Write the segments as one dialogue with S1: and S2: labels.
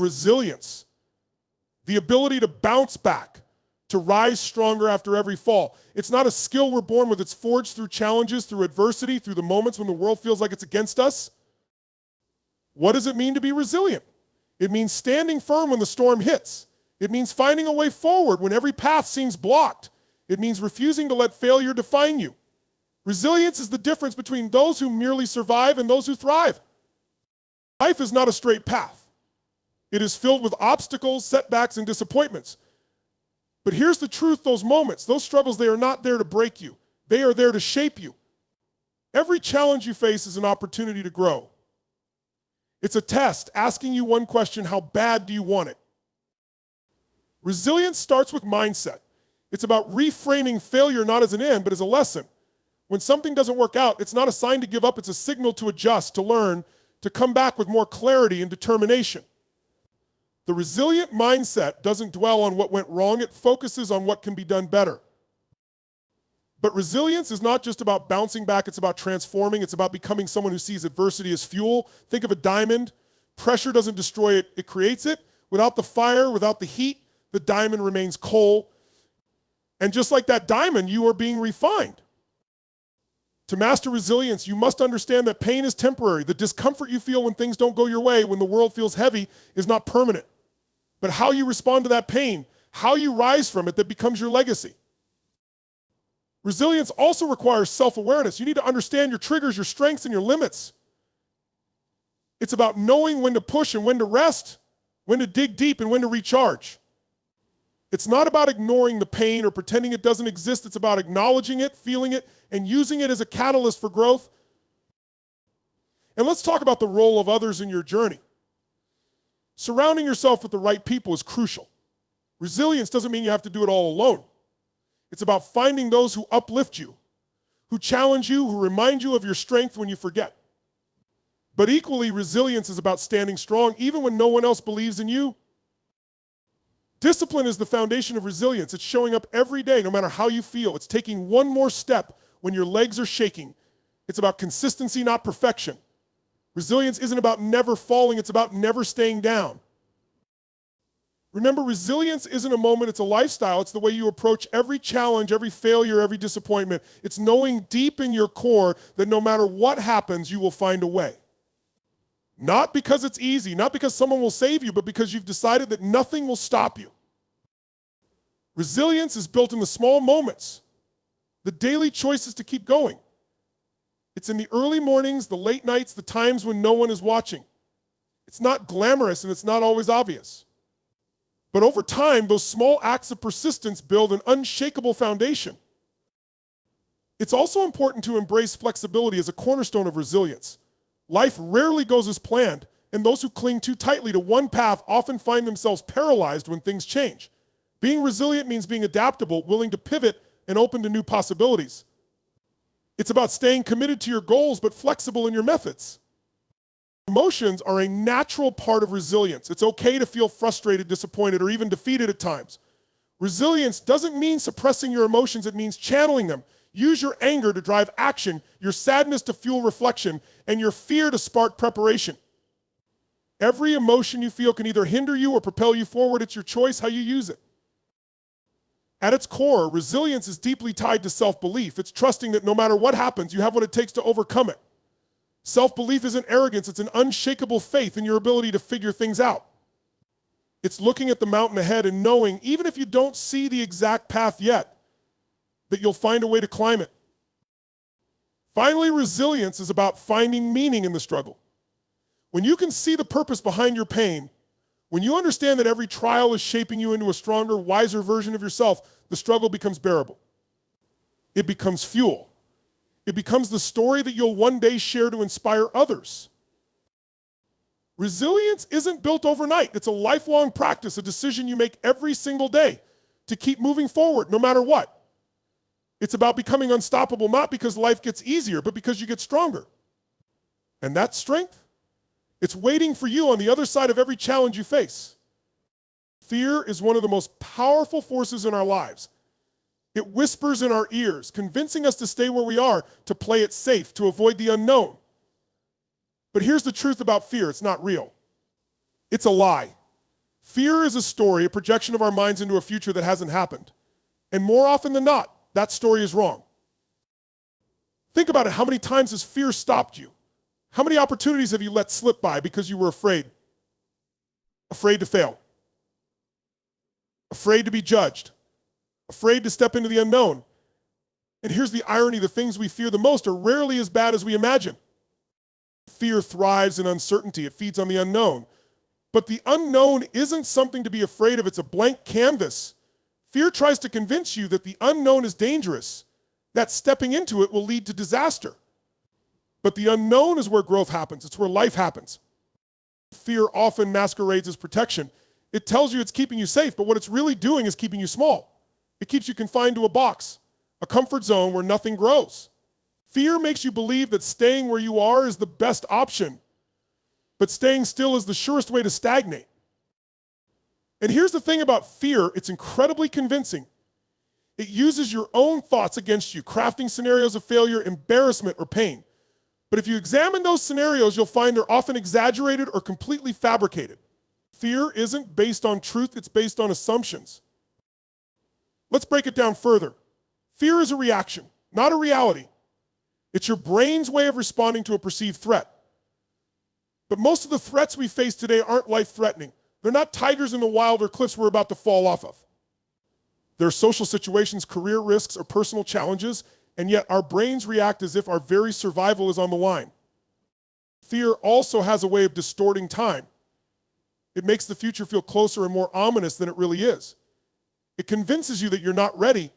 S1: Resilience, the ability to bounce back, to rise stronger after every fall. It's not a skill we're born with. It's forged through challenges, through adversity, through the moments when the world feels like it's against us. What does it mean to be resilient? It means standing firm when the storm hits. It means finding a way forward when every path seems blocked. It means refusing to let failure define you. Resilience is the difference between those who merely survive and those who thrive. Life is not a straight path. It is filled with obstacles, setbacks, and disappointments. But here's the truth, those moments, those struggles, they are not there to break you. They are there to shape you. Every challenge you face is an opportunity to grow. It's a test asking you one question: how bad do you want it? Resilience starts with mindset. It's about reframing failure not as an end, but as a lesson. When something doesn't work out, it's not a sign to give up, it's a signal to adjust, to learn, to come back with more clarity and determination. The resilient mindset doesn't dwell on what went wrong, it focuses on what can be done better. But resilience is not just about bouncing back, it's about transforming, it's about becoming someone who sees adversity as fuel. Think of a diamond. Pressure doesn't destroy it, it creates it. Without the fire, without the heat, the diamond remains coal. And just like that diamond, you are being refined. To master resilience, you must understand that pain is temporary. The discomfort you feel when things don't go your way, when the world feels heavy, is not permanent. But how you respond to that pain, how you rise from it, that becomes your legacy. Resilience also requires self-awareness. You need to understand your triggers, your strengths, and your limits. It's about knowing when to push and when to rest, when to dig deep and when to recharge. It's not about ignoring the pain or pretending it doesn't exist. It's about acknowledging it, feeling it, and using it as a catalyst for growth. And let's talk about the role of others in your journey. Surrounding yourself with the right people is crucial. Resilience doesn't mean you have to do it all alone. It's about finding those who uplift you, who challenge you, who remind you of your strength when you forget. But equally, resilience is about standing strong even when no one else believes in you. Discipline is the foundation of resilience. It's showing up every day, no matter how you feel. It's taking one more step when your legs are shaking. It's about consistency, not perfection. Resilience isn't about never falling, it's about never staying down. Remember, resilience isn't a moment, it's a lifestyle. It's the way you approach every challenge, every failure, every disappointment. It's knowing deep in your core that no matter what happens, you will find a way. Not because it's easy, not because someone will save you, but because you've decided that nothing will stop you. Resilience is built in the small moments, the daily choices to keep going. It's in the early mornings, the late nights, the times when no one is watching. It's not glamorous and it's not always obvious. But over time, those small acts of persistence build an unshakable foundation. It's also important to embrace flexibility as a cornerstone of resilience. Life rarely goes as planned, and those who cling too tightly to one path often find themselves paralyzed when things change. Being resilient means being adaptable, willing to pivot, and open to new possibilities. It's about staying committed to your goals, but flexible in your methods. Emotions are a natural part of resilience. It's okay to feel frustrated, disappointed, or even defeated at times. Resilience doesn't mean suppressing your emotions, it means channeling them. Use your anger to drive action, your sadness to fuel reflection, and your fear to spark preparation. Every emotion you feel can either hinder you or propel you forward. It's your choice how you use it. At its core, resilience is deeply tied to self-belief. It's trusting that no matter what happens, you have what it takes to overcome it. Self-belief isn't arrogance, it's an unshakable faith in your ability to figure things out. It's looking at the mountain ahead and knowing, even if you don't see the exact path yet, that you'll find a way to climb it. Finally, resilience is about finding meaning in the struggle. When you can see the purpose behind your pain, when you understand that every trial is shaping you into a stronger, wiser version of yourself, the struggle becomes bearable. It becomes fuel. It becomes the story that you'll one day share to inspire others. Resilience isn't built overnight. It's a lifelong practice, a decision you make every single day to keep moving forward, no matter what. It's about becoming unstoppable, not because life gets easier, but because you get stronger. And that strength, it's waiting for you on the other side of every challenge you face. Fear is one of the most powerful forces in our lives. It whispers in our ears, convincing us to stay where we are, to play it safe, to avoid the unknown. But here's the truth about fear, it's not real. It's a lie. Fear is a story, a projection of our minds into a future that hasn't happened. And more often than not, that story is wrong. Think about it. How many times has fear stopped you? How many opportunities have you let slip by because you were afraid? Afraid to fail. Afraid to be judged. Afraid to step into the unknown. And here's the irony, the things we fear the most are rarely as bad as we imagine. Fear thrives in uncertainty. It feeds on the unknown. But the unknown isn't something to be afraid of. It's a blank canvas. Fear tries to convince you that the unknown is dangerous, that stepping into it will lead to disaster. But the unknown is where growth happens. It's where life happens. Fear often masquerades as protection. It tells you it's keeping you safe, but what it's really doing is keeping you small. It keeps you confined to a box, a comfort zone where nothing grows. Fear makes you believe that staying where you are is the best option, but staying still is the surest way to stagnate. And here's the thing about fear, it's incredibly convincing. It uses your own thoughts against you, crafting scenarios of failure, embarrassment, or pain. But if you examine those scenarios, you'll find they're often exaggerated or completely fabricated. Fear isn't based on truth, it's based on assumptions. Let's break it down further. Fear is a reaction, not a reality. It's your brain's way of responding to a perceived threat. But most of the threats we face today aren't life-threatening. They're not tigers in the wild or cliffs we're about to fall off of. They're social situations, career risks, or personal challenges, and yet our brains react as if our very survival is on the line. Fear also has a way of distorting time. It makes the future feel closer and more ominous than it really is. It convinces you that you're not ready,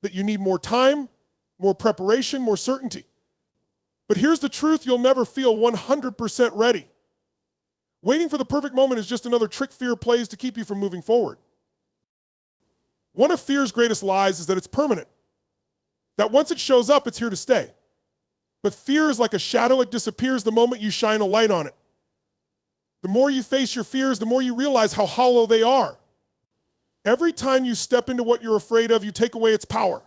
S1: that you need more time, more preparation, more certainty. But here's the truth, you'll never feel 100% ready. Waiting for the perfect moment is just another trick fear plays to keep you from moving forward. One of fear's greatest lies is that it's permanent. That once it shows up, it's here to stay. But fear is like a shadow, it disappears the moment you shine a light on it. The more you face your fears, the more you realize how hollow they are. Every time you step into what you're afraid of, you take away its power.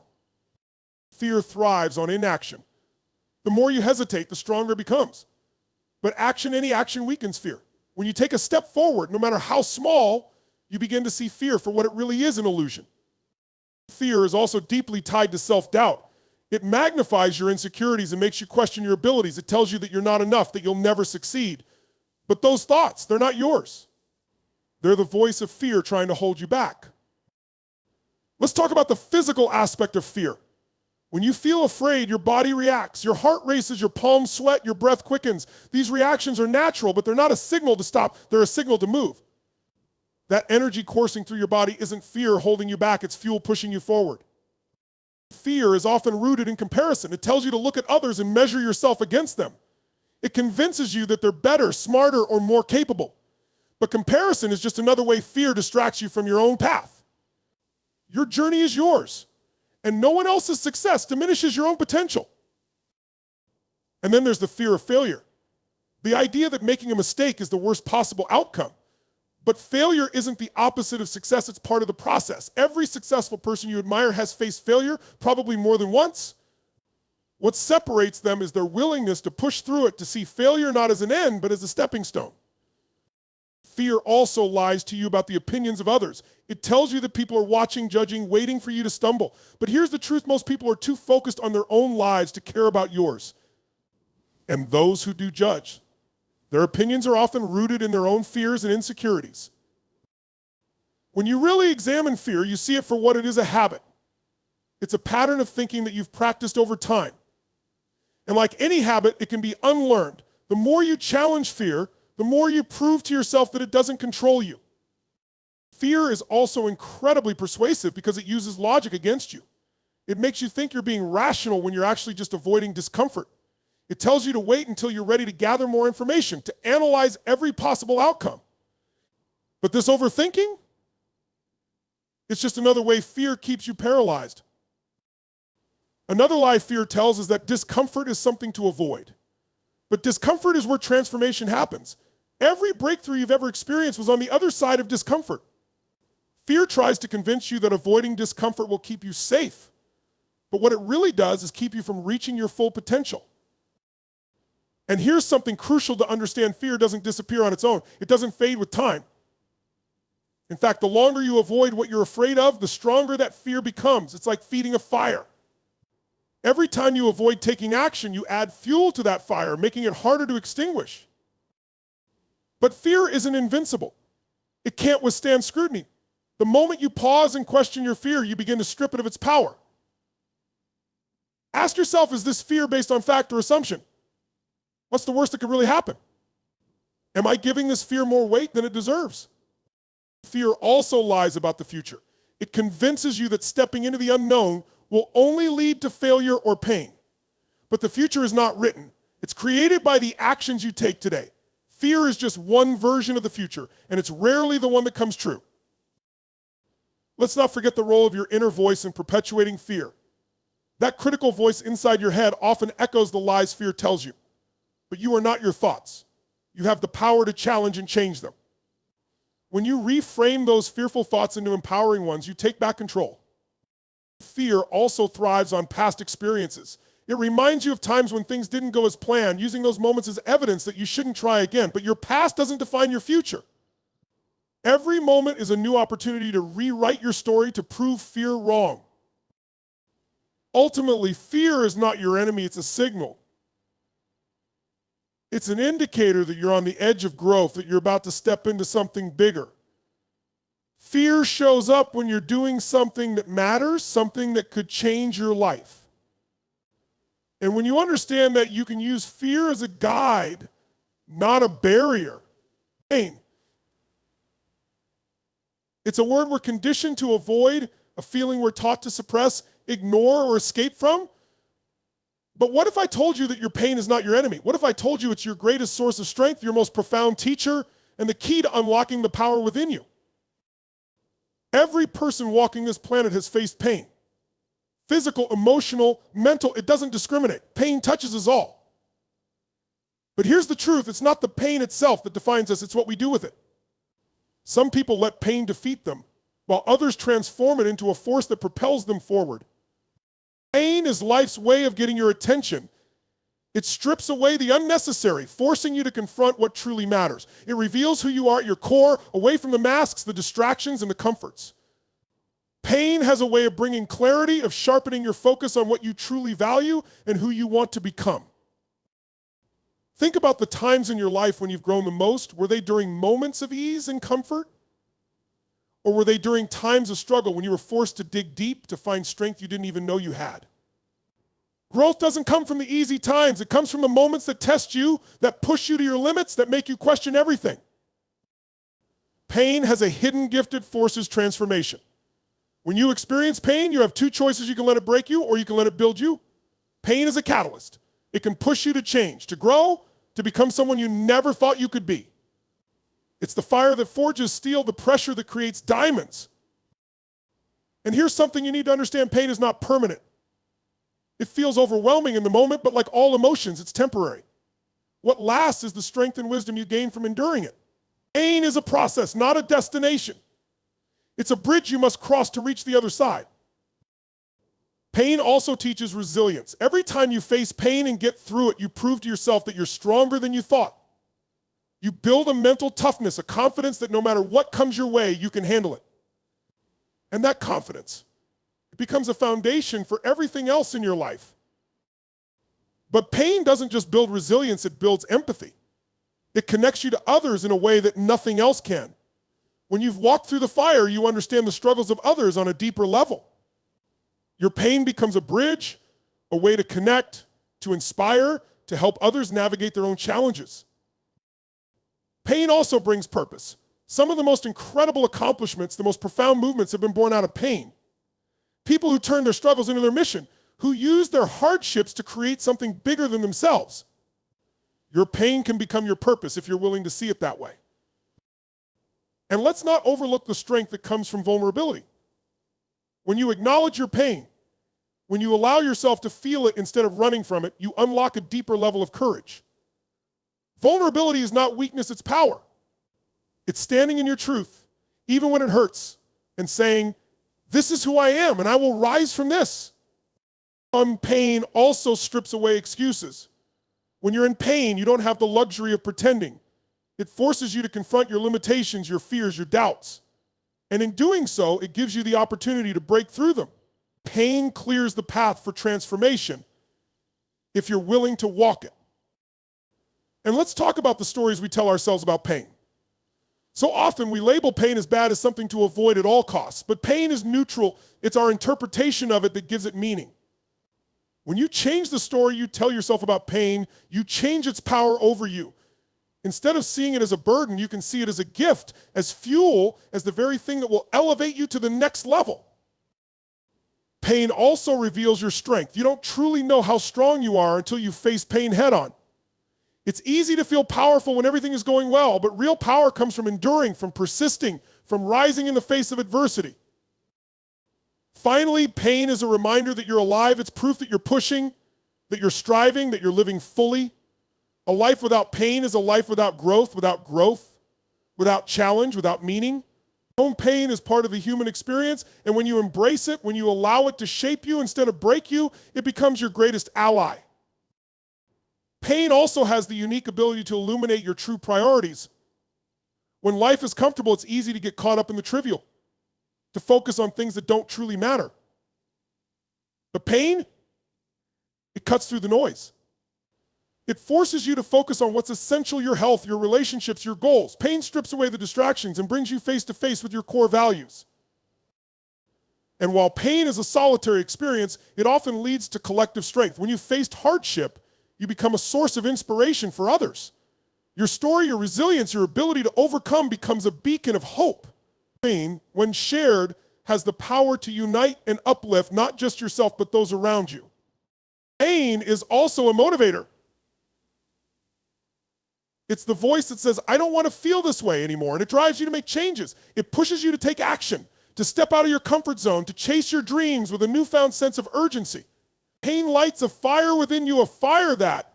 S1: Fear thrives on inaction. The more you hesitate, the stronger it becomes. But any action weakens fear. When you take a step forward, no matter how small, you begin to see fear for what it really is, an illusion. Fear is also deeply tied to self-doubt. It magnifies your insecurities and makes you question your abilities. It tells you that you're not enough, that you'll never succeed. But those thoughts, they're not yours. They're the voice of fear trying to hold you back. Let's talk about the physical aspect of fear. When you feel afraid, your body reacts. Your heart races, your palms sweat, your breath quickens. These reactions are natural, but they're not a signal to stop. They're a signal to move. That energy coursing through your body isn't fear holding you back. It's fuel pushing you forward. Fear is often rooted in comparison. It tells you to look at others and measure yourself against them. It convinces you that they're better, smarter, or more capable. But comparison is just another way fear distracts you from your own path. Your journey is yours, and no one else's success diminishes your own potential. And then there's the fear of failure. The idea that making a mistake is the worst possible outcome. But failure isn't the opposite of success, it's part of the process. Every successful person you admire has faced failure, probably more than once. What separates them is their willingness to push through it, to see failure not as an end, but as a stepping stone. Fear also lies to you about the opinions of others. It tells you that people are watching, judging, waiting for you to stumble. But here's the truth, most people are too focused on their own lives to care about yours. And those who do judge, their opinions are often rooted in their own fears and insecurities. When you really examine fear, you see it for what it is, a habit. It's a pattern of thinking that you've practiced over time. And like any habit, it can be unlearned. The more you challenge fear, the more you prove to yourself that it doesn't control you. Fear is also incredibly persuasive because it uses logic against you. It makes you think you're being rational when you're actually just avoiding discomfort. It tells you to wait until you're ready to gather more information, to analyze every possible outcome. But this overthinking, it's just another way fear keeps you paralyzed. Another lie fear tells is that discomfort is something to avoid. But discomfort is where transformation happens. Every breakthrough you've ever experienced was on the other side of discomfort. Fear tries to convince you that avoiding discomfort will keep you safe. But what it really does is keep you from reaching your full potential. And here's something crucial to understand. Fear doesn't disappear on its own. It doesn't fade with time. In fact, the longer you avoid what you're afraid of, the stronger that fear becomes. It's like feeding a fire. Every time you avoid taking action, you add fuel to that fire, making it harder to extinguish. But fear isn't invincible. It can't withstand scrutiny. The moment you pause and question your fear, you begin to strip it of its power. Ask yourself, is this fear based on fact or assumption? What's the worst that could really happen? Am I giving this fear more weight than it deserves? Fear also lies about the future. It convinces you that stepping into the unknown will only lead to failure or pain. But the future is not written. It's created by the actions you take today. Fear is just one version of the future, and it's rarely the one that comes true. Let's not forget the role of your inner voice in perpetuating fear. That critical voice inside your head often echoes the lies fear tells you. But you are not your thoughts. You have the power to challenge and change them. When you reframe those fearful thoughts into empowering ones, you take back control. Fear also thrives on past experiences. It reminds you of times when things didn't go as planned, using those moments as evidence that you shouldn't try again. But your past doesn't define your future. Every moment is a new opportunity to rewrite your story to prove fear wrong. Ultimately, fear is not your enemy, it's a signal. It's an indicator that you're on the edge of growth, that you're about to step into something bigger. Fear shows up when you're doing something that matters, something that could change your life. And when you understand that you can use fear as a guide, not a barrier. Pain. It's a word we're conditioned to avoid, a feeling we're taught to suppress, ignore, or escape from. But what if I told you that your pain is not your enemy? What if I told you it's your greatest source of strength, your most profound teacher, and the key to unlocking the power within you? Every person walking this planet has faced pain. Physical, emotional, mental, it doesn't discriminate. Pain touches us all. But here's the truth, it's not the pain itself that defines us, it's what we do with it. Some people let pain defeat them, while others transform it into a force that propels them forward. Pain is life's way of getting your attention. It strips away the unnecessary, forcing you to confront what truly matters. It reveals who you are at your core, away from the masks, the distractions, and the comforts. Pain has a way of bringing clarity, of sharpening your focus on what you truly value and who you want to become. Think about the times in your life when you've grown the most. Were they during moments of ease and comfort? Or were they during times of struggle when you were forced to dig deep to find strength you didn't even know you had? Growth doesn't come from the easy times. It comes from the moments that test you, that push you to your limits, that make you question everything. Pain has a hidden gift that forces transformation. When you experience pain, you have two choices. You can let it break you or you can let it build you. Pain is a catalyst. It can push you to change, to grow, to become someone you never thought you could be. It's the fire that forges steel, the pressure that creates diamonds. And here's something you need to understand. Pain is not permanent. It feels overwhelming in the moment, but like all emotions, it's temporary. What lasts is the strength and wisdom you gain from enduring it. Pain is a process, not a destination. It's a bridge you must cross to reach the other side. Pain also teaches resilience. Every time you face pain and get through it, you prove to yourself that you're stronger than you thought. You build a mental toughness, a confidence that no matter what comes your way, you can handle it. And that confidence, it becomes a foundation for everything else in your life. But pain doesn't just build resilience, it builds empathy. It connects you to others in a way that nothing else can. When you've walked through the fire, you understand the struggles of others on a deeper level. Your pain becomes a bridge, a way to connect, to inspire, to help others navigate their own challenges. Pain also brings purpose. Some of the most incredible accomplishments, the most profound movements have been born out of pain. People who turn their struggles into their mission, who use their hardships to create something bigger than themselves. Your pain can become your purpose if you're willing to see it that way. And let's not overlook the strength that comes from vulnerability. When you acknowledge your pain, when you allow yourself to feel it instead of running from it, you unlock a deeper level of courage. Vulnerability is not weakness, it's power. It's standing in your truth, even when it hurts, and saying, this is who I am, and I will rise from this. Pain also strips away excuses. When you're in pain, you don't have the luxury of pretending. It forces you to confront your limitations, your fears, your doubts. And in doing so, it gives you the opportunity to break through them. Pain clears the path for transformation if you're willing to walk it. And let's talk about the stories we tell ourselves about pain. So often we label pain as bad as something to avoid at all costs, but pain is neutral. It's our interpretation of it that gives it meaning. When you change the story you tell yourself about pain, you change its power over you. Instead of seeing it as a burden, you can see it as a gift, as fuel, as the very thing that will elevate you to the next level. Pain also reveals your strength. You don't truly know how strong you are until you face pain head on. It's easy to feel powerful when everything is going well, but real power comes from enduring, from persisting, from rising in the face of adversity. Finally, pain is a reminder that you're alive. It's proof that you're pushing, that you're striving, that you're living fully. A life without pain is a life without growth, without challenge, without meaning. Own pain is part of the human experience, and when you embrace it, when you allow it to shape you instead of break you, it becomes your greatest ally. Pain also has the unique ability to illuminate your true priorities. When life is comfortable, it's easy to get caught up in the trivial, to focus on things that don't truly matter. But pain, it cuts through the noise. It forces you to focus on what's essential: your health, your relationships, your goals. Pain strips away the distractions and brings you face to face with your core values. And while pain is a solitary experience, it often leads to collective strength. When you've faced hardship, you become a source of inspiration for others. Your story, your resilience, your ability to overcome becomes a beacon of hope. Pain, when shared, has the power to unite and uplift not just yourself, but those around you. Pain is also a motivator. It's the voice that says, I don't want to feel this way anymore, and it drives you to make changes. It pushes you to take action, to step out of your comfort zone, to chase your dreams with a newfound sense of urgency. Pain lights a fire within you, a fire that,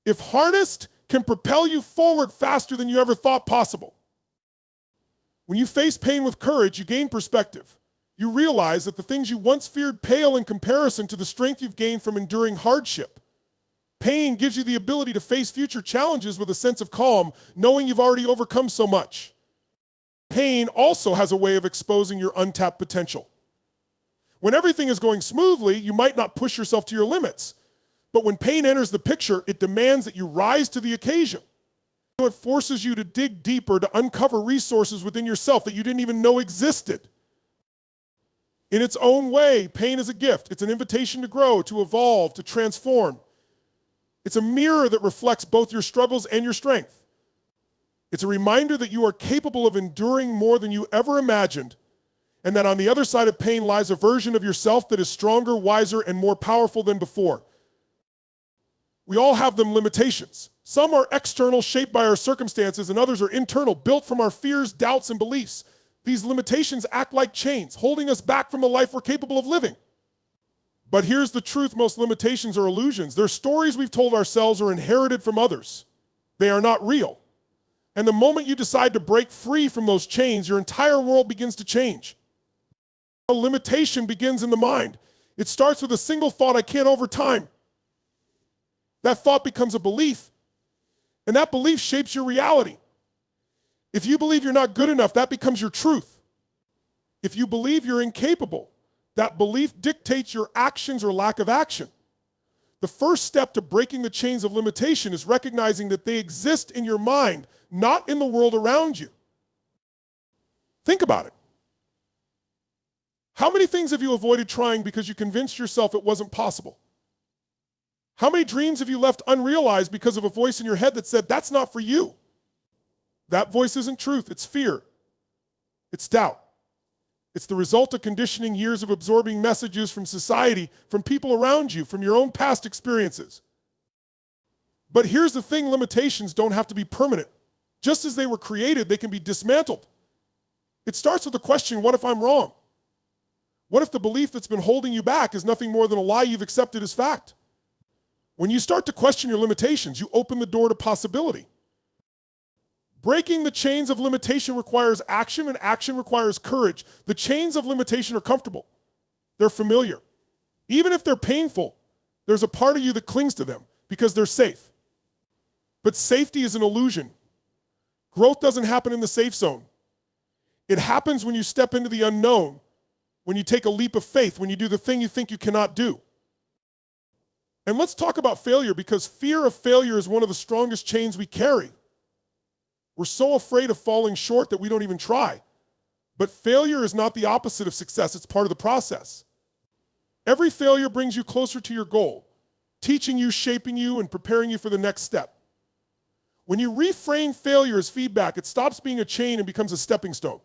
S1: if harnessed, can propel you forward faster than you ever thought possible. When you face pain with courage, you gain perspective. You realize that the things you once feared pale in comparison to the strength you've gained from enduring hardship. Pain gives you the ability to face future challenges with a sense of calm, knowing you've already overcome so much. Pain also has a way of exposing your untapped potential. When everything is going smoothly, you might not push yourself to your limits. But when pain enters the picture, it demands that you rise to the occasion. It forces you to dig deeper, to uncover resources within yourself that you didn't even know existed. In its own way, pain is a gift. It's an invitation to grow, to evolve, to transform. It's a mirror that reflects both your struggles and your strength. It's a reminder that you are capable of enduring more than you ever imagined, and that on the other side of pain lies a version of yourself that is stronger, wiser, and more powerful than before. We all have them limitations. Some are external, shaped by our circumstances, and others are internal, built from our fears, doubts, and beliefs. These limitations act like chains, holding us back from the life we're capable of living. But here's the truth: most limitations are illusions. They're stories we've told ourselves or inherited from others. They are not real. And the moment you decide to break free from those chains, your entire world begins to change. A limitation begins in the mind. It starts with a single thought: I can't over time. That thought becomes a belief, and that belief shapes your reality. If you believe you're not good enough, that becomes your truth. If you believe you're incapable, that belief dictates your actions or lack of action. The first step to breaking the chains of limitation is recognizing that they exist in your mind, not in the world around you. Think about it. How many things have you avoided trying because you convinced yourself it wasn't possible? How many dreams have you left unrealized because of a voice in your head that said, that's not for you? That voice isn't truth, it's fear. It's doubt. It's the result of conditioning, years of absorbing messages from society, from people around you, from your own past experiences. But here's the thing: limitations don't have to be permanent. Just as they were created, they can be dismantled. It starts with the question, what if I'm wrong? What if the belief that's been holding you back is nothing more than a lie you've accepted as fact? When you start to question your limitations, you open the door to possibility. Breaking the chains of limitation requires action, and action requires courage. The chains of limitation are comfortable. They're familiar. Even if they're painful, there's a part of you that clings to them because they're safe. But safety is an illusion. Growth doesn't happen in the safe zone. It happens when you step into the unknown, when you take a leap of faith, when you do the thing you think you cannot do. And let's talk about failure, because fear of failure is one of the strongest chains we carry. We're so afraid of falling short that we don't even try. But failure is not the opposite of success. It's part of the process. Every failure brings you closer to your goal, teaching you, shaping you, and preparing you for the next step. When you reframe failure as feedback, it stops being a chain and becomes a stepping stone.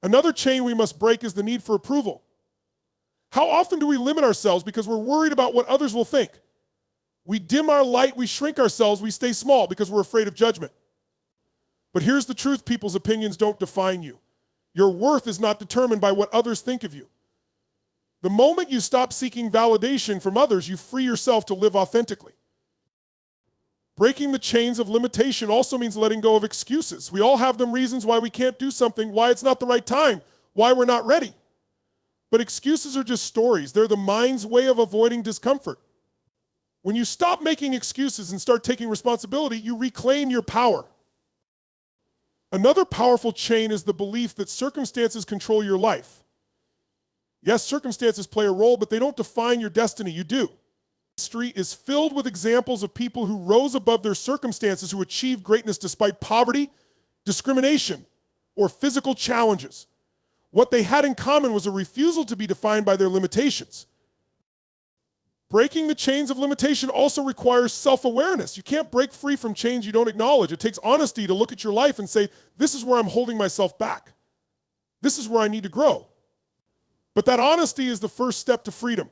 S1: Another chain we must break is the need for approval. How often do we limit ourselves because we're worried about what others will think? We dim our light, we shrink ourselves, we stay small because we're afraid of judgment. But here's the truth: people's opinions don't define you. Your worth is not determined by what others think of you. The moment you stop seeking validation from others, you free yourself to live authentically. Breaking the chains of limitation also means letting go of excuses. We all have them, reasons why we can't do something, why it's not the right time, why we're not ready. But excuses are just stories. They're the mind's way of avoiding discomfort. When you stop making excuses and start taking responsibility, you reclaim your power. Another powerful chain is the belief that circumstances control your life. Yes, circumstances play a role, but they don't define your destiny. You do. History is filled with examples of people who rose above their circumstances, who achieved greatness despite poverty, discrimination, or physical challenges. What they had in common was a refusal to be defined by their limitations. Breaking the chains of limitation also requires self-awareness. You can't break free from chains you don't acknowledge. It takes honesty to look at your life and say, this is where I'm holding myself back. This is where I need to grow. But that honesty is the first step to freedom.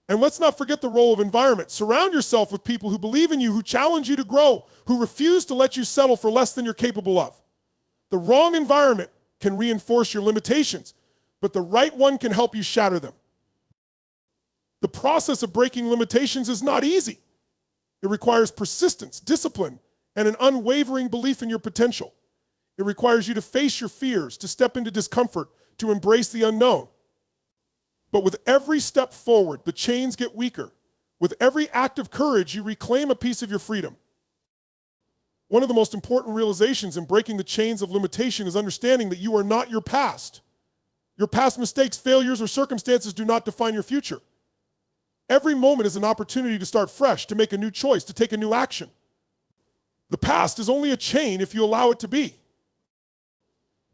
S1: And let's not forget the role of environment. Surround yourself with people who believe in you, who challenge you to grow, who refuse to let you settle for less than you're capable of. The wrong environment can reinforce your limitations, but the right one can help you shatter them. The process of breaking limitations is not easy. It requires persistence, discipline, and an unwavering belief in your potential. It requires you to face your fears, to step into discomfort, to embrace the unknown. But with every step forward, the chains get weaker. With every act of courage, you reclaim a piece of your freedom. One of the most important realizations in breaking the chains of limitation is understanding that you are not your past. Your past mistakes, failures, or circumstances do not define your future. Every moment is an opportunity to start fresh, to make a new choice, to take a new action. The past is only a chain if you allow it to be.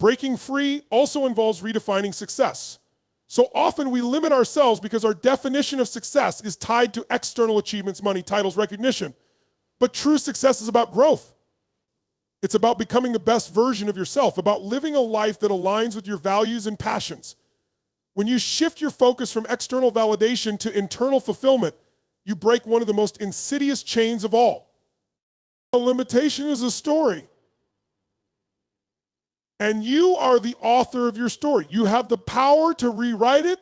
S1: Breaking free also involves redefining success. So often we limit ourselves because our definition of success is tied to external achievements, money, titles, recognition. But true success is about growth. It's about becoming the best version of yourself, about living a life that aligns with your values and passions. When you shift your focus from external validation to internal fulfillment, you break one of the most insidious chains of all. A limitation is a story. And you are the author of your story. You have the power to rewrite it,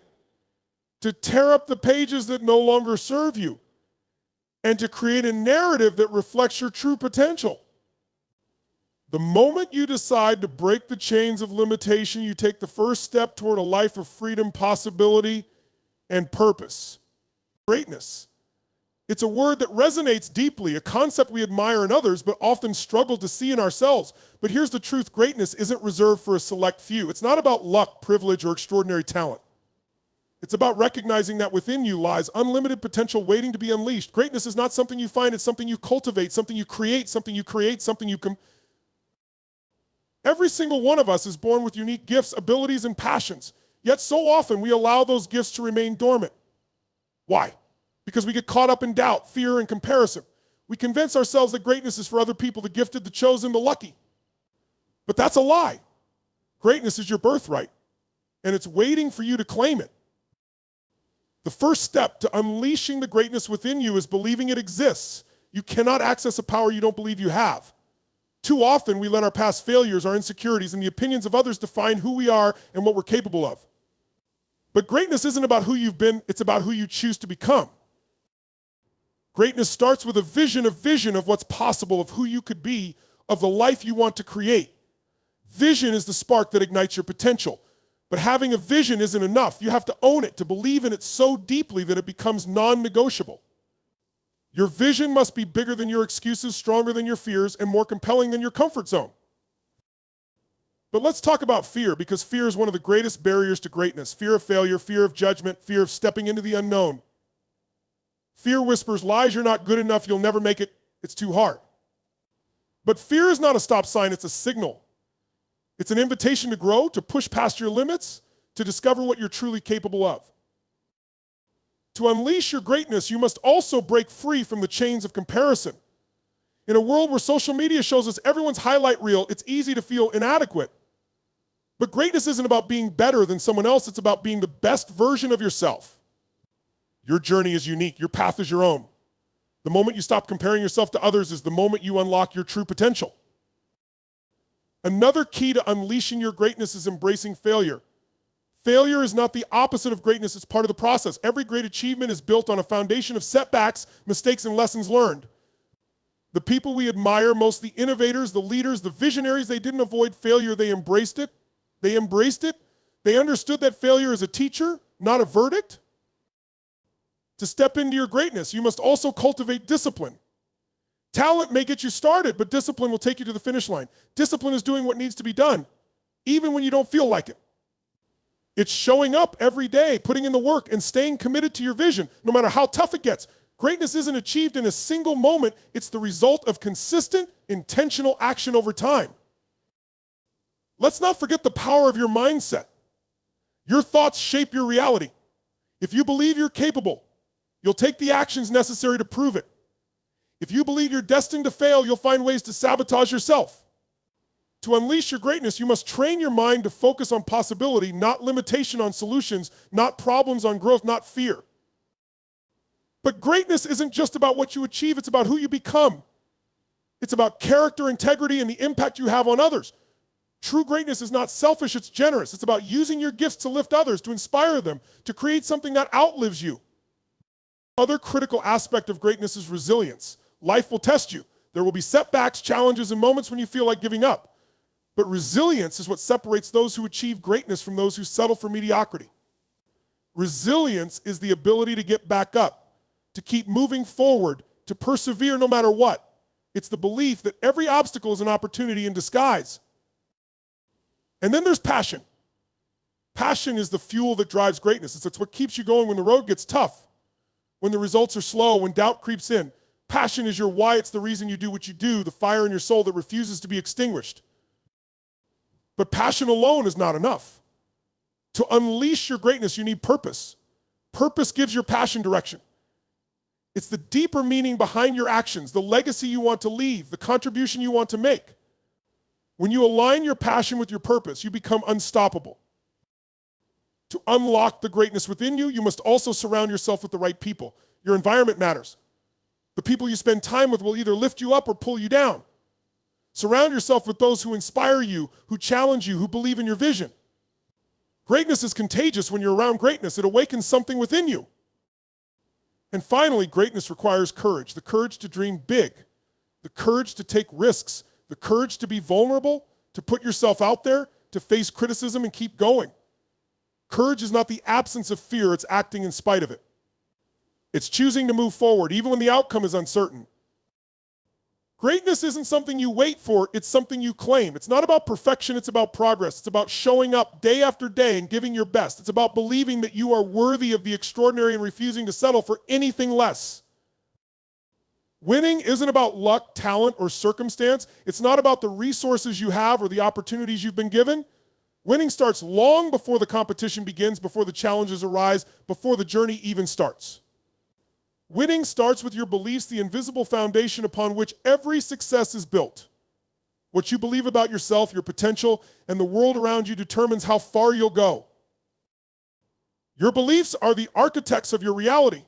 S1: to tear up the pages that no longer serve you, and to create a narrative that reflects your true potential. The moment you decide to break the chains of limitation, you take the first step toward a life of freedom, possibility, and purpose. Greatness. It's a word that resonates deeply, a concept we admire in others, but often struggle to see in ourselves. But here's the truth: greatness isn't reserved for a select few. It's not about luck, privilege, or extraordinary talent. It's about recognizing that within you lies unlimited potential waiting to be unleashed. Greatness is not something you find, it's something you cultivate, something you create, something you Every single one of us is born with unique gifts, abilities, and passions. Yet so often we allow those gifts to remain dormant. Why? Because we get caught up in doubt, fear, and comparison. We convince ourselves that greatness is for other people, the gifted, the chosen, the lucky. But that's a lie. Greatness is your birthright, and it's waiting for you to claim it. The first step to unleashing the greatness within you is believing it exists. You cannot access a power you don't believe you have. Too often we let our past failures, our insecurities, and the opinions of others define who we are and what we're capable of. But greatness isn't about who you've been, it's about who you choose to become. Greatness starts with a vision of what's possible, of who you could be, of the life you want to create. Vision is the spark that ignites your potential. But having a vision isn't enough. You have to own it, to believe in it so deeply that it becomes non-negotiable. Your vision must be bigger than your excuses, stronger than your fears, and more compelling than your comfort zone. But let's talk about fear, because fear is one of the greatest barriers to greatness. Fear of failure, fear of judgment, fear of stepping into the unknown. Fear whispers lies, you're not good enough, you'll never make it, it's too hard. But fear is not a stop sign, it's a signal. It's an invitation to grow, to push past your limits, to discover what you're truly capable of. To unleash your greatness, you must also break free from the chains of comparison. In a world where social media shows us everyone's highlight reel, it's easy to feel inadequate. But greatness isn't about being better than someone else, it's about being the best version of yourself. Your journey is unique, your path is your own. The moment you stop comparing yourself to others is the moment you unlock your true potential. Another key to unleashing your greatness is embracing failure. Failure is not the opposite of greatness, it's part of the process. Every great achievement is built on a foundation of setbacks, mistakes, and lessons learned. The people we admire most, the innovators, the leaders, the visionaries, they didn't avoid failure, they embraced it. They embraced it. They understood that failure is a teacher, not a verdict. To step into your greatness, you must also cultivate discipline. Talent may get you started, but discipline will take you to the finish line. Discipline is doing what needs to be done, even when you don't feel like it. It's showing up every day, putting in the work, and staying committed to your vision, no matter how tough it gets. Greatness isn't achieved in a single moment. It's the result of consistent, intentional action over time. Let's not forget the power of your mindset. Your thoughts shape your reality. If you believe you're capable, you'll take the actions necessary to prove it. If you believe you're destined to fail, you'll find ways to sabotage yourself. To unleash your greatness, you must train your mind to focus on possibility, not limitation on solutions, not problems on growth, not fear. But greatness isn't just about what you achieve, it's about who you become. It's about character, integrity, and the impact you have on others. True greatness is not selfish, it's generous. It's about using your gifts to lift others, to inspire them, to create something that outlives you. Another critical aspect of greatness is resilience. Life will test you. There will be setbacks, challenges, and moments when you feel like giving up. But resilience is what separates those who achieve greatness from those who settle for mediocrity. Resilience is the ability to get back up, to keep moving forward, to persevere no matter what. It's the belief that every obstacle is an opportunity in disguise. And then there's passion. Passion is the fuel that drives greatness. It's what keeps you going when the road gets tough, when the results are slow, when doubt creeps in. Passion is your why. It's the reason you do what you do, the fire in your soul that refuses to be extinguished. But passion alone is not enough. To unleash your greatness, you need purpose. Purpose gives your passion direction. It's the deeper meaning behind your actions, the legacy you want to leave, the contribution you want to make. When you align your passion with your purpose, you become unstoppable. To unlock the greatness within you, you must also surround yourself with the right people. Your environment matters. The people you spend time with will either lift you up or pull you down. Surround yourself with those who inspire you, who challenge you, who believe in your vision. Greatness is contagious when you're around greatness. It awakens something within you. And finally, greatness requires courage, the courage to dream big, the courage to take risks, the courage to be vulnerable, to put yourself out there, to face criticism and keep going. Courage is not the absence of fear, it's acting in spite of it. It's choosing to move forward, even when the outcome is uncertain. Greatness isn't something you wait for, it's something you claim. It's not about perfection, it's about progress. It's about showing up day after day and giving your best. It's about believing that you are worthy of the extraordinary and refusing to settle for anything less. Winning isn't about luck, talent, or circumstance. It's not about the resources you have or the opportunities you've been given. Winning starts long before the competition begins, before the challenges arise, before the journey even starts. Winning starts with your beliefs, the invisible foundation upon which every success is built. What you believe about yourself, your potential, and the world around you determines how far you'll go. Your beliefs are the architects of your reality.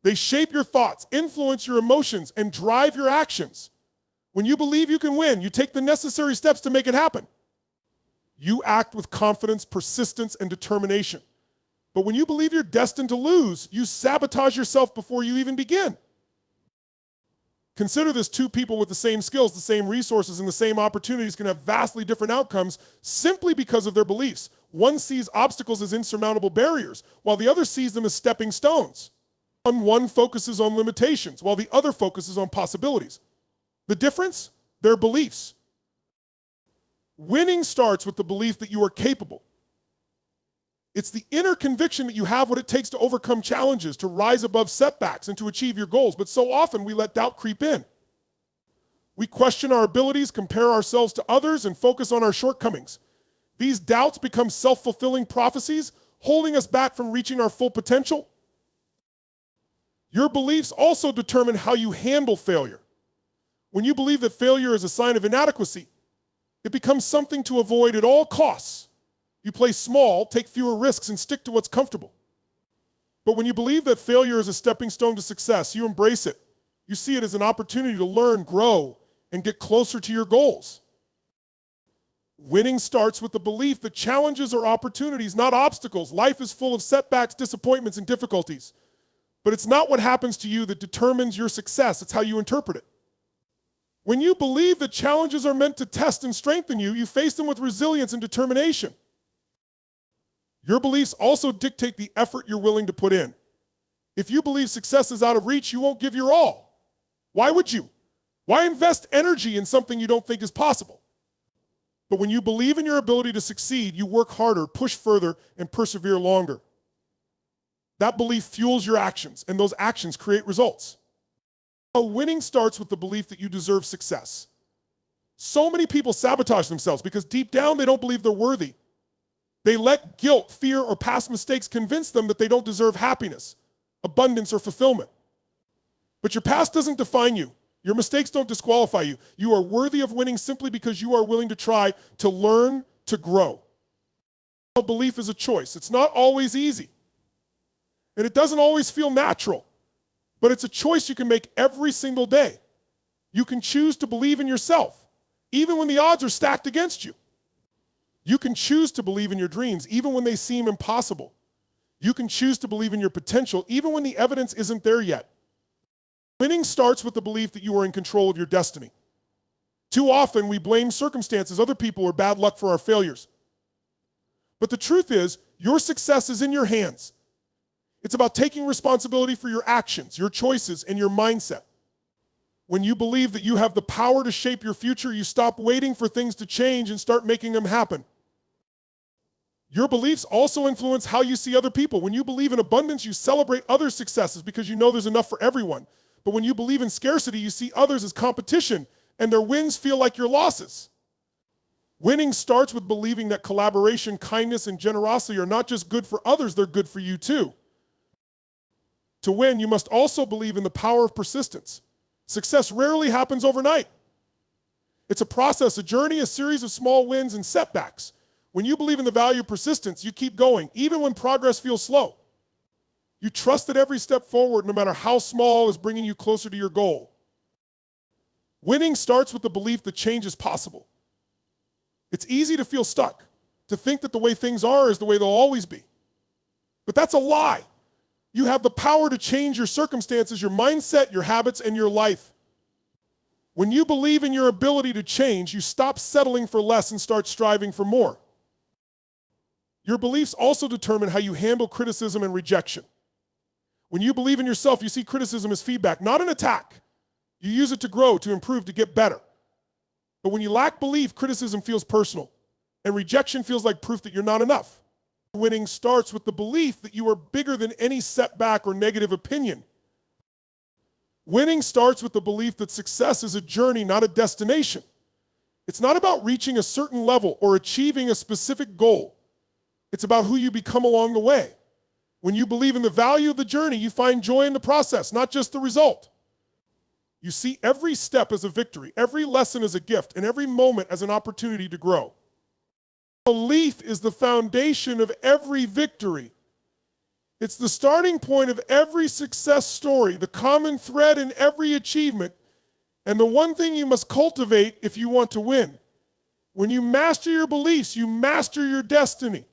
S1: They shape your thoughts, influence your emotions, and drive your actions. When you believe you can win, you take the necessary steps to make it happen. You act with confidence, persistence, and determination. But when you believe you're destined to lose, you sabotage yourself before you even begin. Consider this: two people with the same skills, the same resources, and the same opportunities can have vastly different outcomes simply because of their beliefs. One sees obstacles as insurmountable barriers, while the other sees them as stepping stones. One focuses on limitations, while the other focuses on possibilities. The difference? Their beliefs. Winning starts with the belief that you are capable. It's the inner conviction that you have what it takes to overcome challenges, to rise above setbacks, and to achieve your goals. But so often we let doubt creep in. We question our abilities, compare ourselves to others, and focus on our shortcomings. These doubts become self-fulfilling prophecies, holding us back from reaching our full potential. Your beliefs also determine how you handle failure. When you believe that failure is a sign of inadequacy, it becomes something to avoid at all costs. You play small, take fewer risks, and stick to what's comfortable. But when you believe that failure is a stepping stone to success, you embrace it. You see it as an opportunity to learn, grow, and get closer to your goals. Winning starts with the belief that challenges are opportunities, not obstacles. Life is full of setbacks, disappointments, and difficulties. But it's not what happens to you that determines your success. It's how you interpret it. When you believe that challenges are meant to test and strengthen you, you face them with resilience and determination. Your beliefs also dictate the effort you're willing to put in. If you believe success is out of reach, you won't give your all. Why would you? Why invest energy in something you don't think is possible? But when you believe in your ability to succeed, you work harder, push further, and persevere longer. That belief fuels your actions, and those actions create results. Winning starts with the belief that you deserve success. So many people sabotage themselves because deep down they don't believe they're worthy. They let guilt, fear, or past mistakes convince them that they don't deserve happiness, abundance, or fulfillment. But your past doesn't define you. Your mistakes don't disqualify you. You are worthy of winning simply because you are willing to try, to learn, to grow. Belief is a choice. It's not always easy. And it doesn't always feel natural. But it's a choice you can make every single day. You can choose to believe in yourself, even when the odds are stacked against you. You can choose to believe in your dreams, even when they seem impossible. You can choose to believe in your potential, even when the evidence isn't there yet. Winning starts with the belief that you are in control of your destiny. Too often, we blame circumstances, other people, or bad luck for our failures. But the truth is, your success is in your hands. It's about taking responsibility for your actions, your choices, and your mindset. When you believe that you have the power to shape your future, you stop waiting for things to change and start making them happen. Your beliefs also influence how you see other people. When you believe in abundance, you celebrate others' successes because you know there's enough for everyone. But when you believe in scarcity, you see others as competition, and their wins feel like your losses. Winning starts with believing that collaboration, kindness, and generosity are not just good for others, they're good for you too. To win, you must also believe in the power of persistence. Success rarely happens overnight. It's a process, a journey, a series of small wins and setbacks. When you believe in the value of persistence, you keep going, even when progress feels slow. You trust that every step forward, no matter how small, is bringing you closer to your goal. Winning starts with the belief that change is possible. It's easy to feel stuck, to think that the way things are is the way they'll always be. But that's a lie. You have the power to change your circumstances, your mindset, your habits, and your life. When you believe in your ability to change, you stop settling for less and start striving for more. Your beliefs also determine how you handle criticism and rejection. When you believe in yourself, you see criticism as feedback, not an attack. You use it to grow, to improve, to get better. But when you lack belief, criticism feels personal, and rejection feels like proof that you're not enough. Winning starts with the belief that you are bigger than any setback or negative opinion. Winning starts with the belief that success is a journey, not a destination. It's not about reaching a certain level or achieving a specific goal. It's about who you become along the way. When you believe in the value of the journey, you find joy in the process, not just the result. You see every step as a victory, every lesson as a gift, and every moment as an opportunity to grow. Belief is the foundation of every victory. It's the starting point of every success story, the common thread in every achievement, and the one thing you must cultivate if you want to win. When you master your beliefs, you master your destiny.